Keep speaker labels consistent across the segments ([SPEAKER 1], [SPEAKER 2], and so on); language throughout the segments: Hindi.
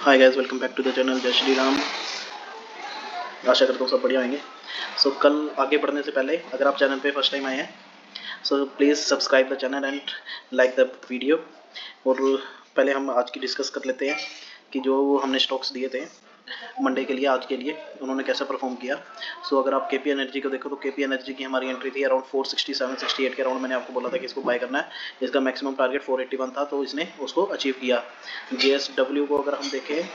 [SPEAKER 1] Hi guys, welcome back to the channel. जय श्री राम। आशा करता हूँ सब बढ़िया होंगे। कल आगे बढ़ने से पहले अगर आप चैनल पे फर्स्ट टाइम आए हैं please subscribe the channel and like the video. और पहले हम आज की डिस्कस कर लेते हैं कि जो हमने स्टॉक्स दिए थे मंडे के लिए, आज के लिए उन्होंने कैसा परफॉर्म किया। अगर आप केपी एनर्जी को देखो तो केपी एनर्जी की हमारी एंट्री थी अराउंड 467-68 के अराउंड। मैंने आपको बोला था कि इसको बाय करना है। इसका मैक्सिमम टारगेट 481 था, तो इसने उसको अचीव किया। JSW को अगर हम देखें,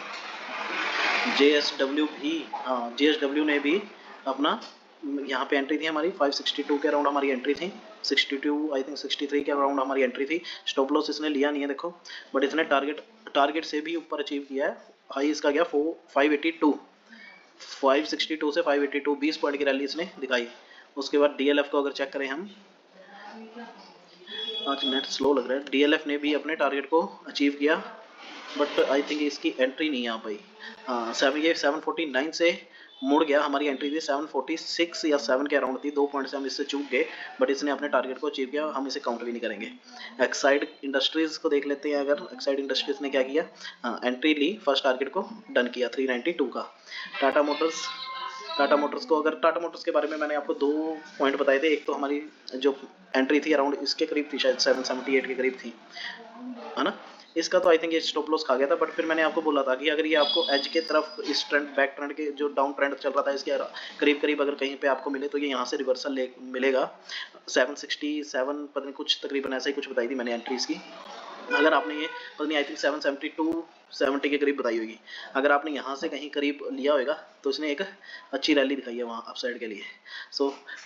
[SPEAKER 1] JSW भी, हाँ JSW ने भी अपना यहाँ पे एंट्री थी हमारी 562 के अराउंड हमारी एंट्री थी, 62 आई थिंक 63 के अराउंड हमारी एंट्री थी। स्टॉप लॉस इसने लिया नहीं है देखो, बट इसने टारगेट से भी ऊपर अचीव किया है। हाई इसका गया 582, 562 से 582, 20 पॉइंट की रैली इसने दिखाई। उसके बाद DLF को अगर चेक करें हम, आज नेट स्लो लग रहा है। DLF ने भी अपने टारगेट को अचीव किया, बट आई थिंक इसकी एंट्री नहीं आ पाई। हाँ 749 से मुड़ गया। हमारी एंट्री थी 746 या 7 के अराउंड थी, 2 पॉइंट से हम इससे चूक गए, बट इसने अपने टारगेट को अचीव किया। हम इसे काउंट भी नहीं करेंगे। एक्साइड इंडस्ट्रीज को देख लेते हैं। अगर एक्साइड इंडस्ट्रीज ने क्या किया, हाँ एंट्री ली, फर्स्ट टारगेट को डन किया 392 का। टाटा मोटर्स को, अगर टाटा मोटर्स के बारे में मैंने आपको 2 पॉइंट बताए थे। एक तो हमारी जो एंट्री थी अराउंड इसके करीब थी, शायद 778 के करीब थी, है ना। इसका तो आई थिंक ये स्टॉप लॉस खा गया था, बट फिर मैंने आपको बोला था कि अगर ये आपको एज के तरफ इस ट्रेंड, बैक ट्रेंड के जो डाउन ट्रेंड चल रहा था इसके करीब करीब अगर कहीं पे आपको मिले तो ये यहाँ से रिवर्सल मिलेगा। 767 पता नहीं कुछ तकरीबन ऐसा ही कुछ बताई थी मैंने एंट्रीज की। अगर आपने ये पता नहीं आई थिंक 772 70 के करीब बताई होगी। अगर आपने यहाँ से कहीं करीब लिया होगा तो इसने एक अच्छी रैली दिखाई है वहाँ अपसाइड के लिए।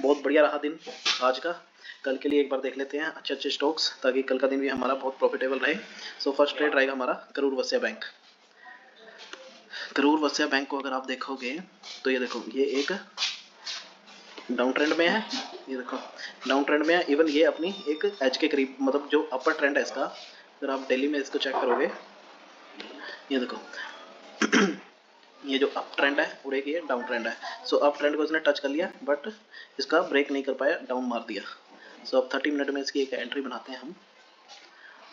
[SPEAKER 1] बहुत बढ़िया रहा दिन आज का। कल के लिए एक बार देख लेते हैं अच्छे स्टॉक्स, ताकि कल का दिन भी हमारा बहुत प्रॉफिटेबल रहे। फर्स्ट ट्रेड रहेगा हमारा करूर वैश्य बैंक। करूर वैश्य बैंक को अगर आप देखोगे तो ये देखो, ये एक डाउन ट्रेंड में है। ये देखो डाउन ट्रेंड में है। इवन ये अपनी एक एज के करीब, मतलब जो अपर ट्रेंड है इसका, अगर आप डेली में इसको चेक करोगे, ये देखो ये जो अप ट्रेंड है और एक ये डाउन ट्रेंड है। अप ट्रेंड को इसने टच कर लिया, बट इसका ब्रेक नहीं कर पाया, डाउन मार दिया। अब 30 मिनट में इसकी एक एंट्री बनाते हैं हम।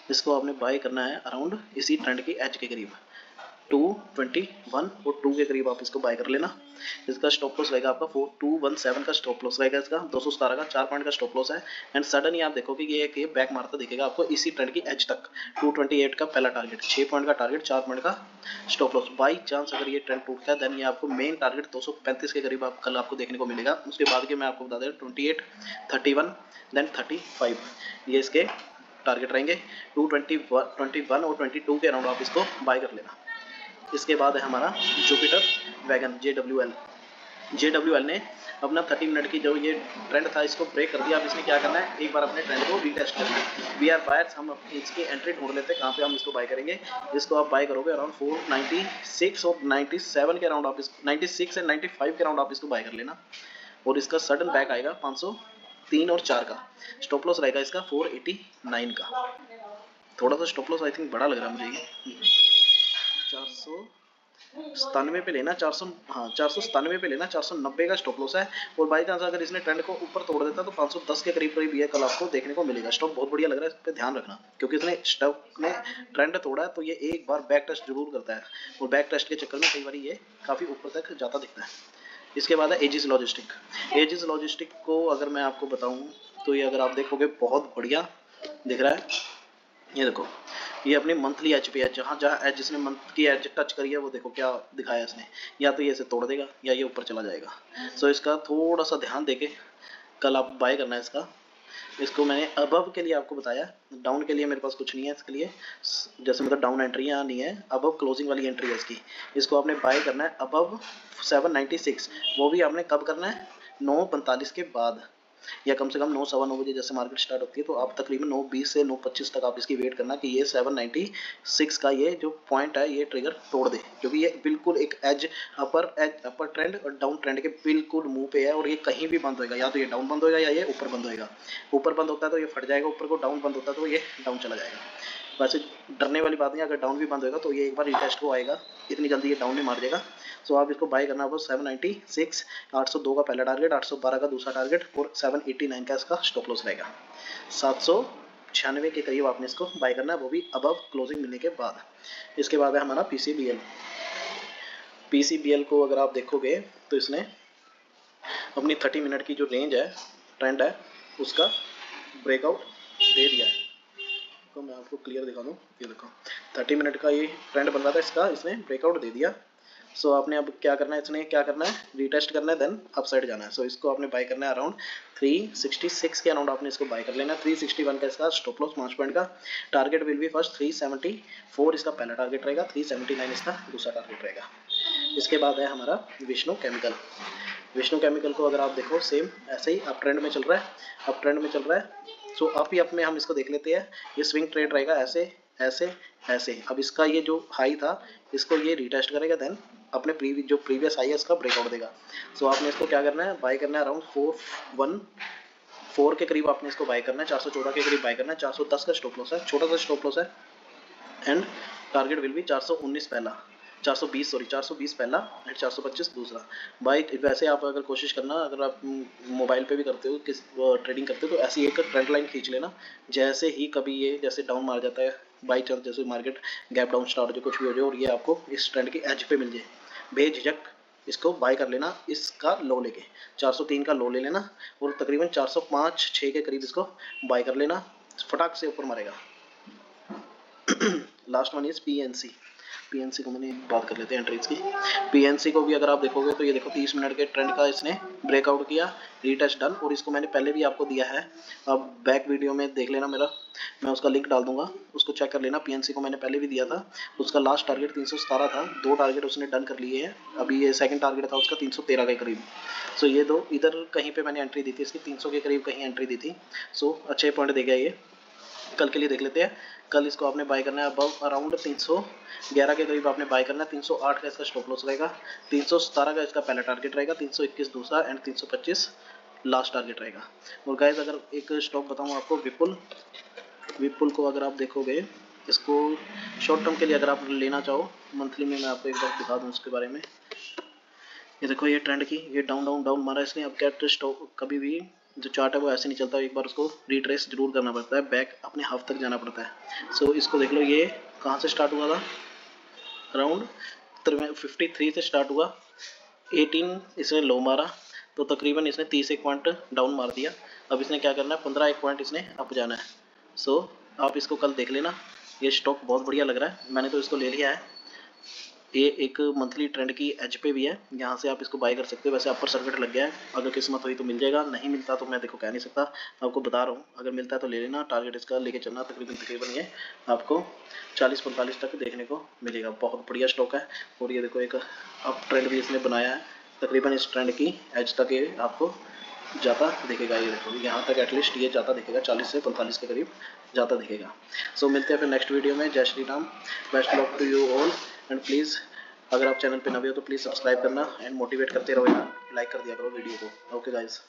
[SPEAKER 1] इसको आपने बाय करना है अराउंड इसी ट्रेंड की एज के करीब 221 और 2 के करीब आप इसको बाय कर लेना। इसका स्टॉप लॉस रहेगा आपका 4217 का स्टॉप लॉस रहेगा इसका, 217 का 4 पॉइंट का स्टॉप लॉस है। एंड सडन ही आप देखोगे कि ये बैक मारता दिखेगा आपको इसी ट्रेंड की एज तक। 228 का पहला टारगेट, 6 पॉइंट का टारगेट, 4 पॉइंट का स्टॉप लॉस। बाई चांस अगर ये ट्रेंड टूटता है देन ये आपको मेन टारगेट 235 के करीब कल आपको देखने को मिलेगा। उसके बाद के मैं आपको बता दें 28, 31 देन 35 ये इसके टारगेट रहेंगे। 221 और 22 के अराउंड आप इसको बाय कर लेना। इसके बाद है हमारा जुपिटर वैगन JWL ने अपना 30 मिनट की जो ये ट्रेंड था इसको ब्रेक कर दिया। अब इसने क्या करना है, एक बार अपने ट्रेंड को रीटेस्ट करना है। वी आर बायर्स, हम इसकी एंट्री ढूंढ लेते हैं कहाँ पे हम इसको बाय करेंगे। इसको आप बाय करोगे अराउंड 496 और 97 के अराउंड, आप इसको 96 एंड 95 के अराउंड आप इसको बाय कर लेना। और इसका सडन बैक आएगा 503 और 4 का। स्टॉप लॉस रहेगा इसका 489 का। थोड़ा सा स्टॉप लॉस आई थिंक बड़ा लग रहा है मुझे ये। 497 पे लेना, 400, हाँ 497 पे लेना, 490 का स्टॉप लॉस है। और बाई चांस अगर इसने ट्रेंड को ऊपर तोड़ देता तो 510 के करीब करीब ये कल आपको देखने को मिलेगा। स्टॉक बहुत बढ़िया लग रहा है, इस पर ध्यान रखना, क्योंकि इसने स्टॉक ने ट्रेंड तोड़ा है तो ये एक बार बैक टेस्ट जरूर करता है, और बैक टेस्ट के चक्कर में कई बार ये काफ़ी ऊपर तक जाता दिखता है। इसके बाद है एजिस लॉजिस्टिक को अगर मैं आपको बताऊँ तो ये अगर आप देखोगे बहुत बढ़िया दिख रहा है। ये देखो ये अपनी मंथली एज पे है, जहाँ जहाँ एज इसने मंथ की एज टच करी है वो देखो क्या दिखाया इसने। या तो ये इसे तोड़ देगा या ये ऊपर चला जाएगा। इसका थोड़ा सा ध्यान देके कल आप बाय करना है इसका। इसको मैंने अबव के लिए आपको बताया, डाउन के लिए मेरे पास कुछ नहीं है इसके लिए, जैसे मतलब डाउन एंट्री यहाँ नहीं है, अबव क्लोजिंग वाली एंट्री है इसकी। इसको आपने बाय करना है अबव 796। वो भी आपने कब करना है, 9:45 के बाद, या कम से कम 9 सवा 9 बजे जैसे मार्केट स्टार्ट होती है, तो आप तकरीबन 9:20 से 9:25 तक आप इसकी वेट करना कि ये 796 का ये जो पॉइंट है ये ट्रिगर तोड़ दे, क्योंकि ये बिल्कुल एक अपर ट्रेंड और डाउन ट्रेंड के बिल्कुल मुंह पे है। और ये कहीं भी बंद होएगा, या तो ये डाउन बंद होएगा या ये ऊपर बंद होएगा। ऊपर बंद होता है तो ये फट जाएगा ऊपर को, डाउन बंद होता है तो ये डाउन चला जाएगा। वैसे डरने वाली बात नहीं, अगर डाउन भी बंद होएगा तो ये एक बार रिटेस्ट को आएगा, इतनी जल्दी ये डाउन नहीं मार देगा। आप इसको बाय करना होगा 796, 802 का पहला टारगेट, 812 का दूसरा टारगेट और 789 का इसका स्टॉप लॉस रहेगा। 96 के करीब आपने इसको बाय करना है, वो भी अबव क्लोजिंग मिलने के बाद। इसके बाद है हमारा पीसीबीएल। पीसीबीएल को अगर आप देखोगे तो इसने अपनी 30 मिनट की जो रेंज है, ट्रेंड है, उसका ब्रेकआउट दे दिया है। तो मैं आपको क्लियर दिखा दूँ, ये देखो 30 मिनट का ये ट्रेंड बन रहा था इसका, इसने ब्रेकआउट दे दिया। सो आपने अब क्या करना है, इसने क्या करना है, रीटेस्ट करना है, देन अपसाइड जाना है। सो इसको आपने बाय करना है अराउंड 366 के अराउंड आपने इसको बाय कर लेना है। 361 का इसका स्टॉप लॉस 5 पॉइंट का। टारगेट विल बी फर्स्ट 374 इसका पहला टारगेट रहेगा, 379 इसका दूसरा टारगेट रहेगा। इसके बाद है हमारा विष्णु केमिकल। विष्णु केमिकल को अगर आप देखो सेम ऐसे ही अप ट्रेंड में चल रहा है, अप ट्रेंड में चल रहा है। सो अप ही अप में हम इसको देख लेते हैं। ये स्विंग ट्रेड रहेगा ऐसे ऐसे ऐसे। अब इसका ये जो हाई था इसको ये रिटेस्ट करेगा, देन अपने प्रीवियस हाई है इसका ब्रेकआउट देगा। सो आपने इसको क्या करना है, बाय करना है अराउंड 414 के करीब आपने इसको बाय करना है, 414 के करीब बाय करना है। 410 का स्टॉप लॉस है, छोटा सा स्टॉप लॉस है, एंड टारगेट विल बी 419 पहला, 420 पहला एंड 425 दूसरा। बाई वैसे आप अगर कोशिश करना, अगर आप मोबाइल पे भी करते हो, किस ट्रेडिंग करते हो, तो ऐसी एक ट्रेंड लाइन खींच लेना। जैसे ही कभी ये जैसे डाउन मार जाता है बाई चांस, जैसे मार्केट गैप डाउन स्टार्ट जो कुछ भी हो जाए और ये आपको इस ट्रेंड की एज पे मिल जाए, बेझिझक इसको बाय कर लेना। इसका लो लेके 403 का लो ले लेना और तकरीबन 405-6 के करीब इसको बाय कर लेना, फटाक से ऊपर मारेगा। Last one is PNC. PNC को मैंने बात कर लेते हैं एंट्रीज की। पीएनसी को भी अगर आप देखोगे तो ये देखो 30 मिनट के ट्रेंड का इसने ब्रेकआउट किया, रीटेस्ट डन, और इसको मैंने पहले भी आपको दिया है, अब बैक वीडियो में देख लेना मेरा, मैं उसका लिंक डाल दूंगा, उसको चेक कर लेना। पीएनसी को मैंने पहले भी दिया था, उसका लास्ट टारगेट 317 था, 2 टारगेट उसने डन कर लिए हैं। अभी ये सेकंड टारगेट था उसका 313 के करीब। सो ये दो इधर कहीं पे मैंने एंट्री दी थी इसकी, 300 के करीब कहीं एंट्री दी थी। सो अच्छे पॉइंट दे गया ये। कल के लिए देख लेते हैं। कल इसको आपने बाय करना है अबाउ अराउंड 311 के करीब आपने बाय करना है। 308 का इसका स्टॉप लॉस रहेगा, 317 का इसका पहला टारगेट रहेगा, 321 दूसरा एंड 325 लास्ट टारगेट रहेगा। और गाइस अगर एक स्टॉक बताऊं आपको, विपुल को अगर आप देखोगे, इसको शॉर्ट टर्म के लिए अगर आप लेना चाहो मंथली में, मैं आपको एक बार दिखा दूं उसके बारे में। ये देखो ये ट्रेंड की, ये डाउन डाउन डाउन मारा इसने। अब क्या स्टॉक कभी भी जो चार्ट है वो ऐसे नहीं चलता, एक बार उसको रिट्रेस जरूर करना पड़ता है, बैक अपने हाफ तक जाना पड़ता है। सो इसको देख लो, ये कहाँ से स्टार्ट हुआ था, अराउंड 53 से स्टार्ट हुआ, 18 इसने लो मारा, तो तकरीबन इसने 30 एक पॉइंट डाउन मार दिया। अब इसने क्या करना है, 15 एक पॉइंट इसने अप जाना है। सो आप इसको कल देख लेना, ये स्टॉक बहुत बढ़िया लग रहा है, मैंने तो इसको ले लिया है। ये एक मंथली ट्रेंड की एज पे भी है, यहाँ से आप इसको बाय कर सकते हो। वैसे अपर सर्किट लग गया है, अगर किस्मत हुई तो मिल जाएगा, नहीं मिलता तो मैं देखो कह नहीं सकता, आपको बता रहा हूँ। अगर मिलता है तो ले लेना, टारगेट इसका लेके चलना, तकरीबन ये आपको 40-45 तक देखने को मिलेगा। बहुत बढ़िया स्टॉक है। और ये देखो एक अप ट्रेंड भी इसने बनाया है, तकरीबन इस ट्रेंड की एज तक ये आपको जाता दिखेगा। ये देखो यहाँ तक एटलीस्ट ये जाता दिखेगा, 40 से 45 के करीब जाता दिखेगा। सो मिलते हैं फिर नेक्स्ट वीडियो में। जय Shri Ram, best luck to you all, and please अगर आप चैनल पे नए हो तो प्लीज़ सब्सक्राइब करना एंड मोटिवेट करते रहो यार, लाइक कर दिया करो वीडियो को। Okay guys.